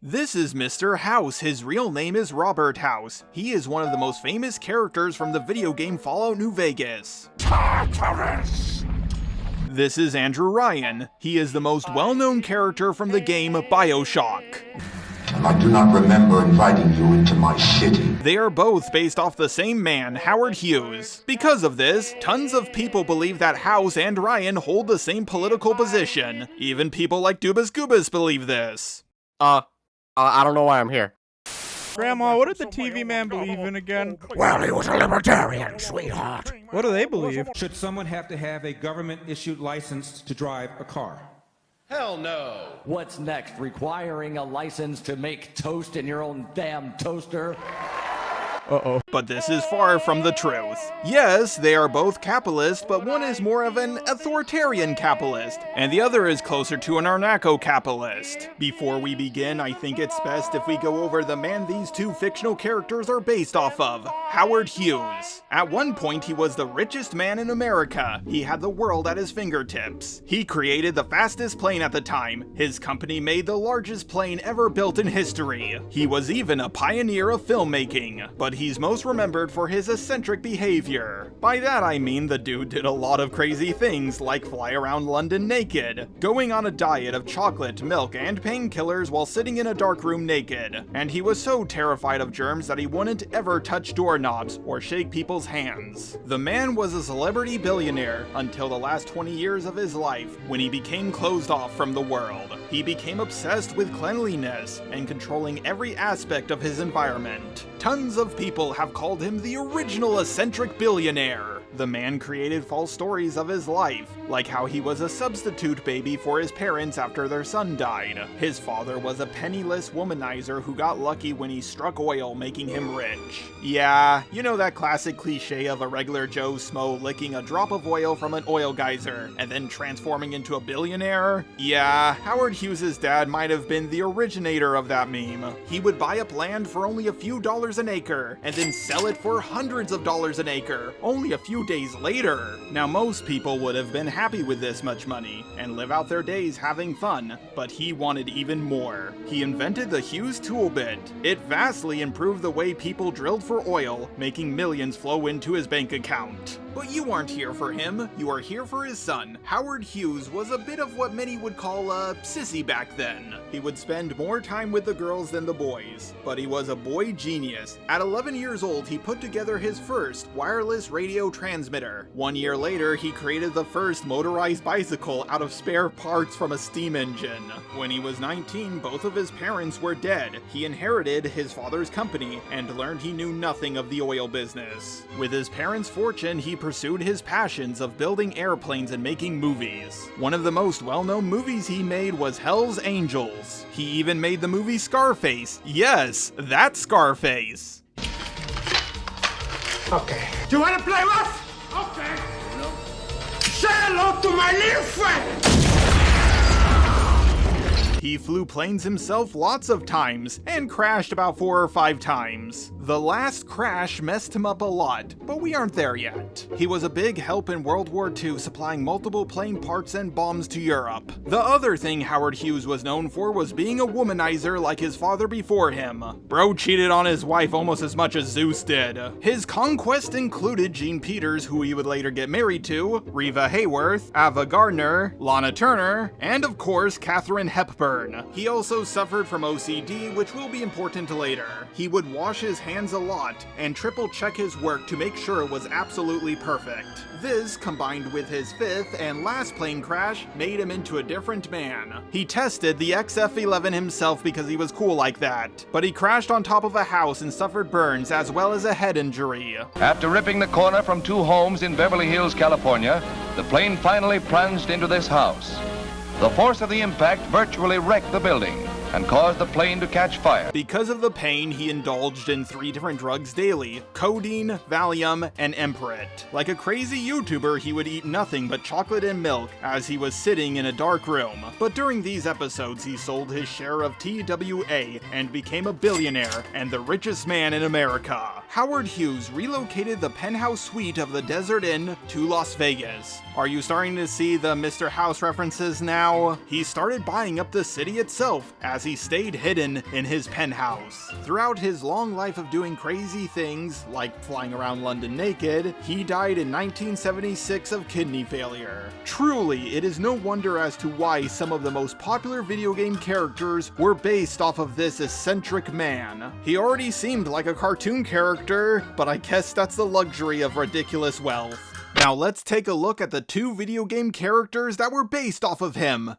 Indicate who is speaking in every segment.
Speaker 1: This is Mr. House. His real name is Robert House. He is one of the most famous characters from the video game Fallout New Vegas. Tartarus! This is Andrew Ryan. He is the most well-known character from the game Bioshock.
Speaker 2: I do not remember inviting you into my city.
Speaker 1: They are both based off the same man, Howard Hughes. Because of this, tons of people believe that House and Ryan hold the same political position. Even people like Dubas Goobas believe this.
Speaker 3: I don't know why I'm here.
Speaker 4: Grandma, what did the TV man believe in again?
Speaker 5: Well, he was a libertarian, sweetheart.
Speaker 4: What do they believe?
Speaker 6: Should someone have to have a government-issued license to drive a car?
Speaker 7: Hell no.
Speaker 8: What's next? Requiring a license to make toast in your own damn toaster?
Speaker 4: Uh-oh.
Speaker 1: But this is far from the truth. Yes, they are both capitalist, but one is more of an authoritarian capitalist, and the other is closer to an anarcho-capitalist. Before we begin, I think it's best if we go over the man these two fictional characters are based off of, Howard Hughes. At one point, he was the richest man in America. He had the world at his fingertips. He created the fastest plane at the time. His company made the largest plane ever built in history. He was even a pioneer of filmmaking, but he's most remembered for his eccentric behavior. By that I mean the dude did a lot of crazy things like fly around London naked, going on a diet of chocolate, milk, and painkillers while sitting in a dark room naked. And he was so terrified of germs that he wouldn't ever touch doorknobs or shake people's hands. The man was a celebrity billionaire until the last 20 years of his life, when he became closed off from the world. He became obsessed with cleanliness and controlling every aspect of his environment. Tons of people have called him the original eccentric billionaire. The man created false stories of his life, like how he was a substitute baby for his parents after their son died. His father was a penniless womanizer who got lucky when he struck oil, making him rich. Yeah, you know that classic cliche of a regular Joe Smo licking a drop of oil from an oil geyser and then transforming into a billionaire? Yeah, Howard Hughes' dad might have been the originator of that meme. He would buy up land for only a few dollars an acre and then sell it for hundreds of dollars an acre, only a few days later. Now, most people would have been happy with this much money and live out their days having fun, but he wanted even more. He invented the Hughes tool bit. It vastly improved the way people drilled for oil, making millions flow into his bank account. But you aren't here for him, you are here for his son. Howard Hughes was a bit of what many would call a sissy back then. He would spend more time with the girls than the boys, but he was a boy genius. At 11 years old, he put together his first wireless radio transmitter. 1 year later, he created the first motorized bicycle out of spare parts from a steam engine. When he was 19, both of his parents were dead. He inherited his father's company and learned he knew nothing of the oil business. With his parents' fortune, he pursued his passions of building airplanes and making movies. One of the most well-known movies he made was Hell's Angels. He even made the movie Scarface. Yes, that Scarface.
Speaker 5: Okay. Do you want to play rough? Okay. No. Say hello to my little friend!
Speaker 1: He flew planes himself lots of times, and crashed about 4 or 5 times. The last crash messed him up a lot, but we aren't there yet. He was a big help in World War II, supplying multiple plane parts and bombs to Europe. The other thing Howard Hughes was known for was being a womanizer like his father before him. Bro cheated on his wife almost as much as Zeus did. His conquest included Jean Peters, who he would later get married to, Reva Hayworth, Ava Gardner, Lana Turner, and of course, Katharine Hepburn. He also suffered from OCD, which will be important later. He would wash his hands a lot and triple check his work to make sure it was absolutely perfect. This, combined with his 5th and last plane crash, made him into a different man. He tested the XF-11 himself because he was cool like that, but he crashed on top of a house and suffered burns as well as a head injury.
Speaker 9: After ripping the corner from 2 homes in Beverly Hills, California, the plane finally plunged into this house. The force of the impact virtually wrecked the building and caused the plane to catch fire.
Speaker 1: Because of the pain, he indulged in 3 different drugs daily: codeine, Valium, and Emperit. Like a crazy YouTuber, he would eat nothing but chocolate and milk as he was sitting in a dark room. But during these episodes, he sold his share of TWA and became a billionaire and the richest man in America. Howard Hughes relocated the penthouse suite of the Desert Inn to Las Vegas. Are you starting to see the Mr. House references now? He started buying up the city itself, as as he stayed hidden in his penthouse. Throughout his long life of doing crazy things, like flying around London naked, he died in 1976 of kidney failure. Truly, it is no wonder as to why some of the most popular video game characters were based off of this eccentric man. He already seemed like a cartoon character, but I guess that's the luxury of ridiculous wealth. Now let's take a look at the 2 video game characters that were based off of him.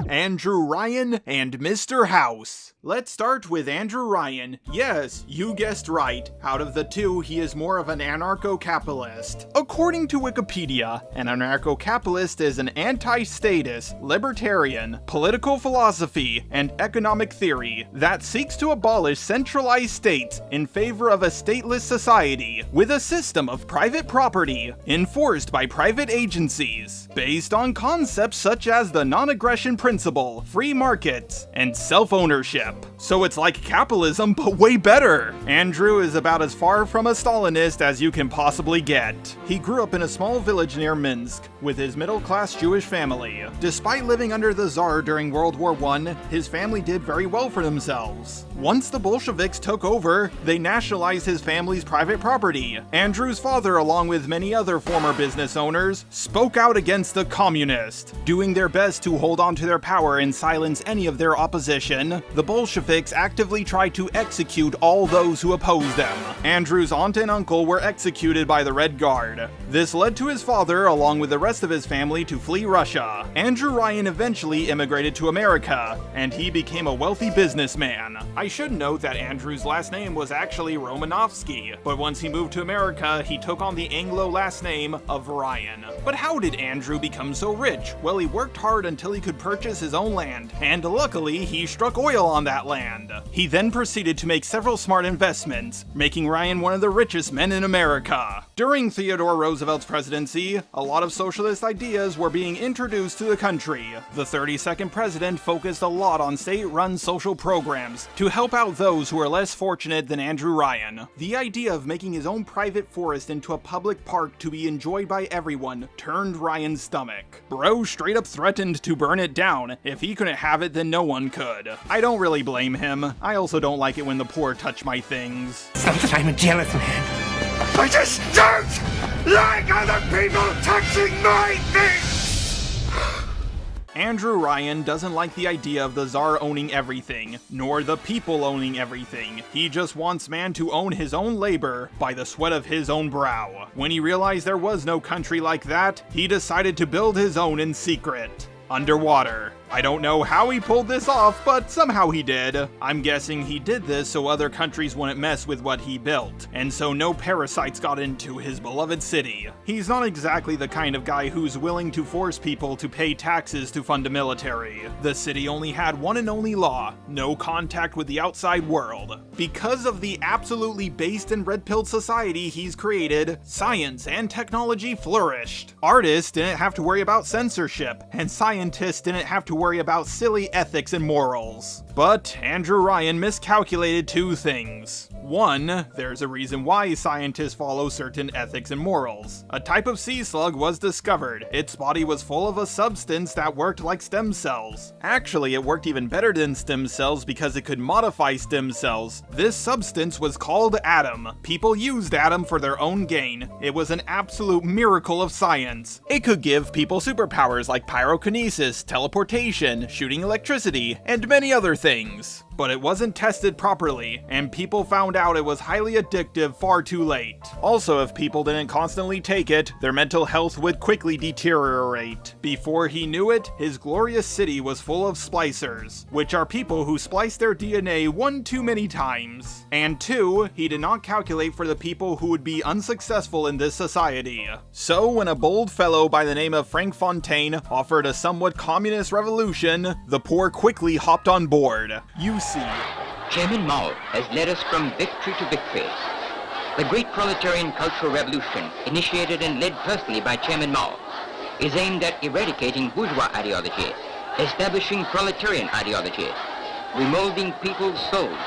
Speaker 1: Andrew Ryan and Mr. House. Let's start with Andrew Ryan. Yes, you guessed right. Out of the 2, he is more of an anarcho-capitalist. According to Wikipedia, an anarcho-capitalist is an anti-status, libertarian, political philosophy, and economic theory that seeks to abolish centralized states in favor of a stateless society with a system of private property enforced by private agencies, based on concepts such as the non-aggression principle, free markets, and self-ownership. So it's like capitalism, but way better. Andrew is about as far from a Stalinist as you can possibly get. He grew up in a small village near Minsk with his middle-class Jewish family. Despite living under the Tsar during World War I, his family did very well for themselves. Once the Bolsheviks took over, they nationalized his family's private property. Andrew's father, along with many other former business owners, spoke out against the communists, doing their best to hold on to their power and silence any of their opposition. The Bolsheviks actively tried to execute all those who opposed them. Andrew's aunt and uncle were executed by the Red Guard. This led to his father, along with the rest of his family, to flee Russia. Andrew Ryan eventually immigrated to America, and he became a wealthy businessman. I should note that Andrew's last name was actually Romanovsky, but once he moved to America, he took on the Anglo last name of Ryan. But how did Andrew become so rich? Well, he worked hard until he could purchase his own land, and luckily, he struck oil on that land. He then proceeded to make several smart investments, making Ryan one of the richest men in America. During Theodore Roosevelt's presidency, a lot of socialist ideas were being introduced to the country. The 32nd president focused a lot on state-run social programs to help out those who are less fortunate than Andrew Ryan. The idea of making his own private forest into a public park to be enjoyed by everyone turned Ryan's stomach. Bro straight up threatened to burn it down. If he couldn't have it, then no one could. I don't really blame him. I also don't like it when the poor touch my things.
Speaker 5: It's not that I'm a jealous man. I just don't like other people touching my things!
Speaker 1: Andrew Ryan doesn't like the idea of the Tsar owning everything, nor the people owning everything. He just wants man to own his own labor by the sweat of his own brow. When he realized there was no country like that, he decided to build his own in secret, underwater. I don't know how he pulled this off, but somehow he did. I'm guessing he did this so other countries wouldn't mess with what he built, and so no parasites got into his beloved city. He's not exactly the kind of guy who's willing to force people to pay taxes to fund a military. The city only had one and only law: no contact with the outside world. Because of the absolutely based and red-pilled society he's created, science and technology flourished. Artists didn't have to worry about censorship, and scientists didn't have to worry about silly ethics and morals. But Andrew Ryan miscalculated 2 things. 1, there's a reason why scientists follow certain ethics and morals. A type of sea slug was discovered. Its body was full of a substance that worked like stem cells. Actually, it worked even better than stem cells because it could modify stem cells. This substance was called Atom. People used Atom for their own gain. It was an absolute miracle of science. It could give people superpowers like pyrokinesis, teleportation, shooting electricity, and many other things. But it wasn't tested properly, and people found out it was highly addictive far too late. Also, if people didn't constantly take it, their mental health would quickly deteriorate. Before he knew it, his glorious city was full of splicers, which are people who splice their DNA one too many times. And 2, he did not calculate for the people who would be unsuccessful in this society. So when a bold fellow by the name of Frank Fontaine offered a somewhat communist revolution, the poor quickly hopped on board. You see.
Speaker 10: Chairman Mao has led us from victory to victory. The great proletarian cultural revolution, initiated and led personally by Chairman Mao, is aimed at eradicating bourgeois ideology, establishing proletarian ideology, remolding people's souls,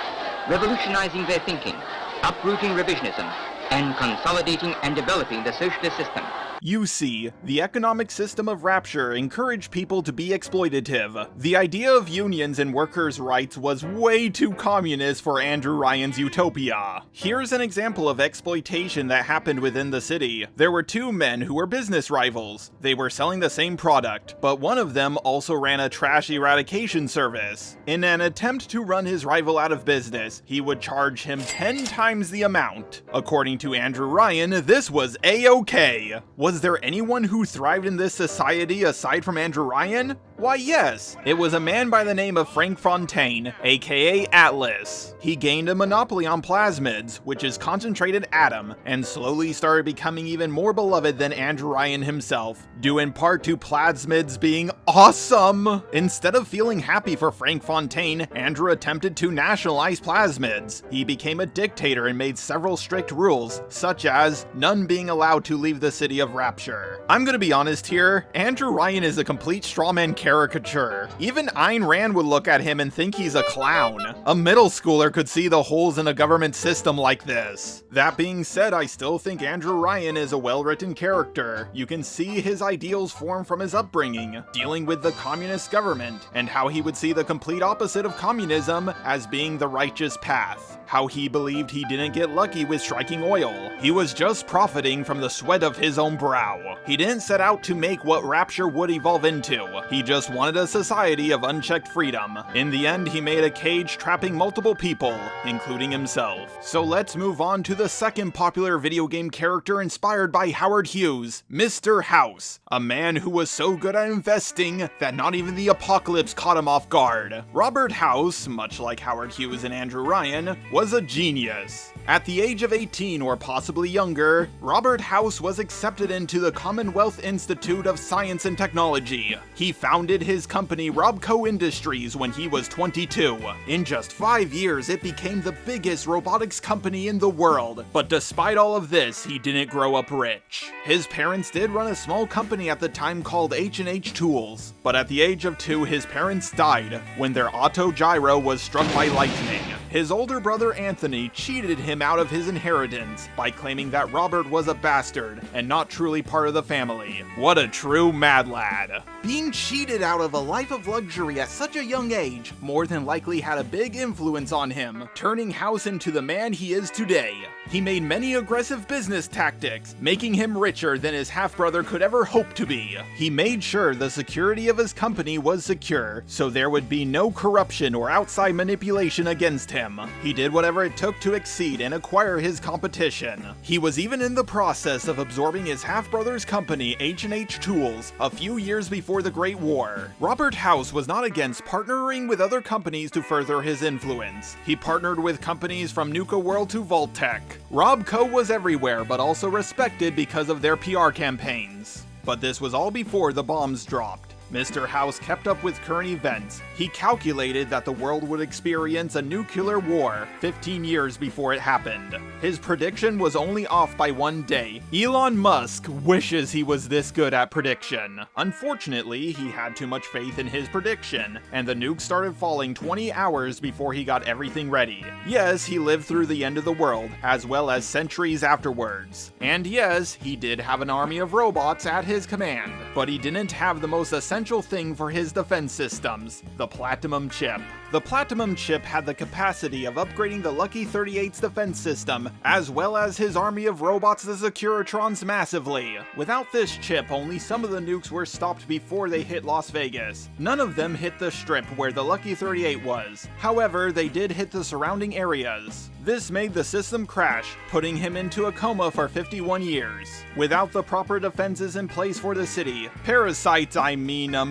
Speaker 10: revolutionizing their thinking, uprooting revisionism, and consolidating and developing the socialist system.
Speaker 1: You see, the economic system of Rapture encouraged people to be exploitative. The idea of unions and workers' rights was way too communist for Andrew Ryan's utopia. Here's an example of exploitation that happened within the city. There were two men who were business rivals. They were selling the same product, but one of them also ran a trash eradication service. In an attempt to run his rival out of business, he would charge him 10 times the amount. According to Andrew Ryan, this was A-okay. Was there anyone who thrived in this society aside from Andrew Ryan? Why yes, it was a man by the name of Frank Fontaine, aka Atlas. He gained a monopoly on plasmids, which is concentrated atom, and slowly started becoming even more beloved than Andrew Ryan himself, due in part to plasmids being awesome! Instead of feeling happy for Frank Fontaine, Andrew attempted to nationalize plasmids. He became a dictator and made several strict rules, such as none being allowed to leave the city of Rapture. I'm gonna be honest here, Andrew Ryan is a complete strawman caricature. Even Ayn Rand would look at him and think he's a clown. A middle schooler could see the holes in a government system like this. That being said, I still think Andrew Ryan is a well-written character. You can see his ideals form from his upbringing, dealing with the communist government, and how he would see the complete opposite of communism as being the righteous path. How he believed he didn't get lucky with striking oil. He was just profiting from the sweat of his own brow. He didn't set out to make what Rapture would evolve into. He just wanted a society of unchecked freedom. In the end, he made a cage trapping multiple people, including himself. So let's move on to the second popular video game character inspired by Howard Hughes, Mr. House, a man who was so good at investing that not even the apocalypse caught him off guard. Robert House, much like Howard Hughes and Andrew Ryan, was a genius. At the age of 18 or possibly younger, Robert House was accepted into the Commonwealth Institute of Science and Technology. He founded his company Robco Industries when he was 22. In just 5 years, it became the biggest robotics company in the world. But despite all of this, he didn't grow up rich. His parents did run a small company at the time called H&H Tools, but at the age of 2, his parents died when their autogyro was struck by lightning. His older brother Anthony cheated him out of his inheritance by claiming that Robert was a bastard and not truly part of the family. What a true mad lad. Being cheated out of a life of luxury at such a young age more than likely had a big influence on him, turning House into the man he is today. He made many aggressive business tactics, making him richer than his half-brother could ever hope to be. He made sure the security of his company was secure, so there would be no corruption or outside manipulation against him. He did whatever it took to exceed and acquire his competition. He was even in the process of absorbing his half-brother's company, H&H Tools, a few years before the Great War. Robert House was not against partnering with other companies to further his influence. He partnered with companies from Nuka World to Vault-Tec. Robco was everywhere, but also respected because of their PR campaigns. But this was all before the bombs dropped. Mr. House kept up with current events. He calculated that the world would experience a nuclear war 15 years before it happened. His prediction was only off by 1 day. Elon Musk wishes he was this good at prediction. Unfortunately, he had too much faith in his prediction, and the nuke started falling 20 hours before he got everything ready. Yes, he lived through the end of the world, as well as centuries afterwards. And yes, he did have an army of robots at his command, but he didn't have the most essential thing for his defense systems, the Platinum chip. The Platinum chip had the capacity of upgrading the Lucky 38's defense system, as well as his army of robots, the Securitrons, massively. Without this chip, only some of the nukes were stopped before they hit Las Vegas. None of them hit the strip where the Lucky 38 was. However, they did hit the surrounding areas. This made the system crash, putting him into a coma for 51 years. Without the proper defenses in place for the city, parasites,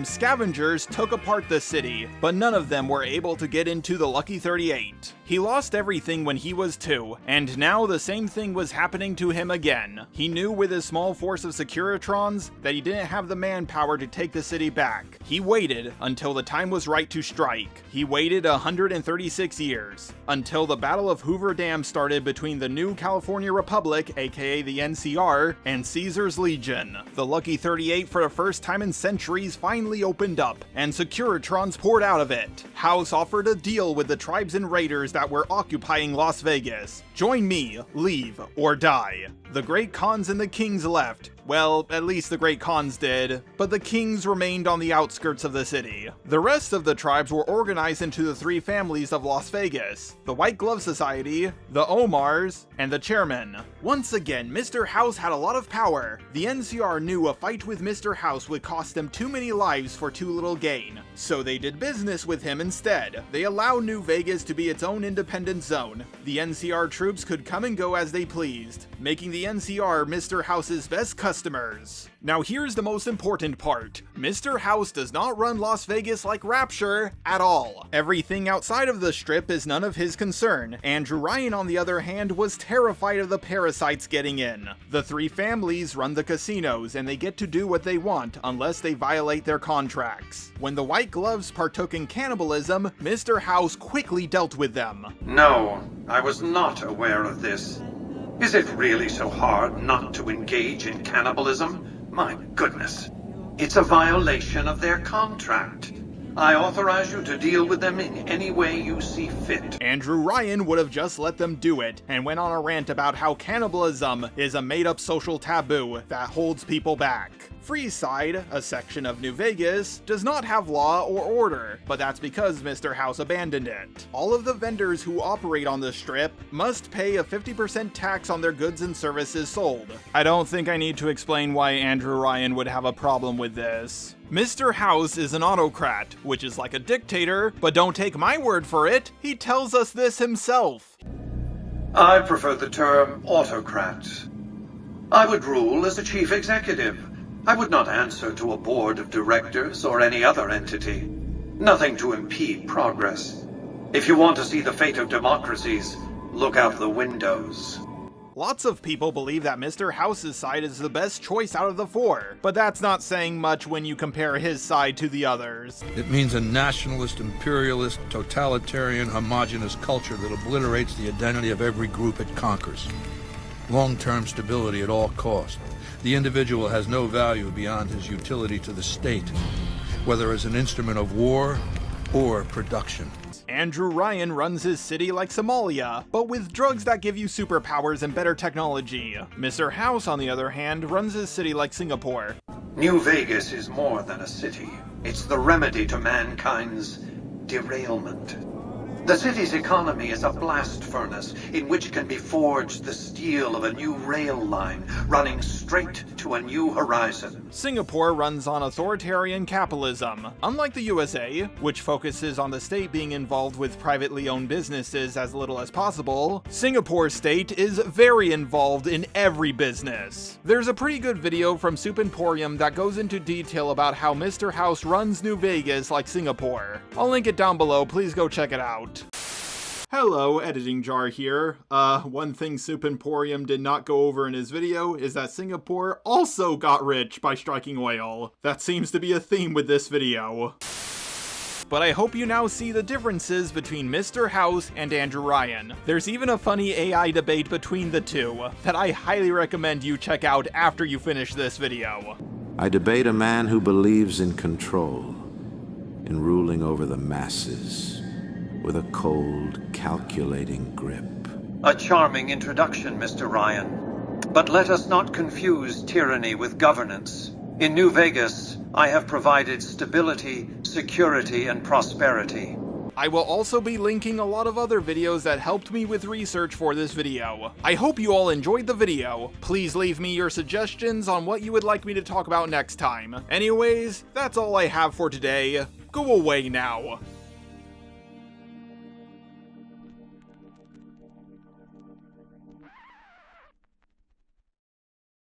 Speaker 1: scavengers took apart the city, but none of them were able to get into the Lucky 38. He lost everything when he was 2, and now the same thing was happening to him again. He knew with his small force of Securitrons that he didn't have the manpower to take the city back. He waited until the time was right to strike. He waited 136 years, until the Battle of Hoover Dam started between the New California Republic, aka the NCR, and Caesar's Legion. The Lucky 38, for the first time in centuries, finally opened up, and Securitrons poured out of it. House offered a deal with the tribes and raiders that were occupying Las Vegas. Join me, leave, or die. The great Khans and the kings left. Well, at least the great Khans did, but the kings remained on the outskirts of the city. The rest of the tribes were organized into the three families of Las Vegas: the White Glove Society, the Omars, and the Chairman. Once again, Mr. House had a lot of power. The NCR knew a fight with Mr. House would cost them too many lives for too little gain, so they did business with him instead. They allowed New Vegas to be its own independent zone. The NCR troops could come and go as they pleased, making the NCR Mr. House's best customers. Now here's the most important part. Mr. House does not run Las Vegas like Rapture at all. Everything outside of the strip is none of his concern. Andrew Ryan, on the other hand, was terrified of the parasites getting in. The three families run the casinos, and they get to do what they want unless they violate their contracts. When the White Gloves partook in cannibalism, Mr. House quickly dealt with them.
Speaker 5: No, I was not aware of this. Is it really so hard not to engage in cannibalism? My goodness. It's a violation of their contract. I authorize you to deal with them in any way you see fit.
Speaker 1: Andrew Ryan would have just let them do it, and went on a rant about how cannibalism is a made-up social taboo that holds people back. Freeside, a section of New Vegas, does not have law or order, but that's because Mr. House abandoned it. All of the vendors who operate on the strip must pay a 50% tax on their goods and services sold. I don't think I need to explain why Andrew Ryan would have a problem with this. Mr. House is an autocrat, which is like a dictator, but don't take my word for it, he tells us this himself.
Speaker 5: I prefer the term autocrat. I would rule as a chief executive. I would not answer to a board of directors or any other entity. Nothing to impede progress. If you want to see the fate of democracies, look out the windows.
Speaker 1: Lots of people believe that Mr. House's side is the best choice out of the four, but that's not saying much when you compare his side to the others.
Speaker 11: It means a nationalist, imperialist, totalitarian, homogenous culture that obliterates the identity of every group it conquers. Long-term stability at all costs. The individual has no value beyond his utility to the state, whether as an instrument of war or production.
Speaker 1: Andrew Ryan runs his city like Somalia, but with drugs that give you superpowers and better technology. Mr. House, on the other hand, runs his city like Singapore.
Speaker 5: New Vegas is more than a city. It's the remedy to mankind's derailment. The city's economy is a blast furnace in which can be forged the steel of a new rail line running straight to a new horizon.
Speaker 1: Singapore runs on authoritarian capitalism. Unlike the USA, which focuses on the state being involved with privately owned businesses as little as possible, Singapore state is very involved in every business. There's a pretty good video from Soup Emporium that goes into detail about how Mr. House runs New Vegas like Singapore. I'll link it down below, please go check it out. Hello, Editing Jar here. One thing Soup Emporium did not go over in his video is that Singapore also got rich by striking oil. That seems to be a theme with this video. But I hope you now see the differences between Mr. House and Andrew Ryan. There's even a funny AI debate between the two that I highly recommend you check out after you finish this video.
Speaker 12: I debate a man who believes in control, in ruling over the masses, with a cold, calculating grip.
Speaker 5: A charming introduction, Mr. Ryan. But let us not confuse tyranny with governance. In New Vegas, I have provided stability, security, and prosperity.
Speaker 1: I will also be linking a lot of other videos that helped me with research for this video. I hope you all enjoyed the video. Please leave me your suggestions on what you would like me to talk about next time. Anyways, that's all I have for today. Go away now.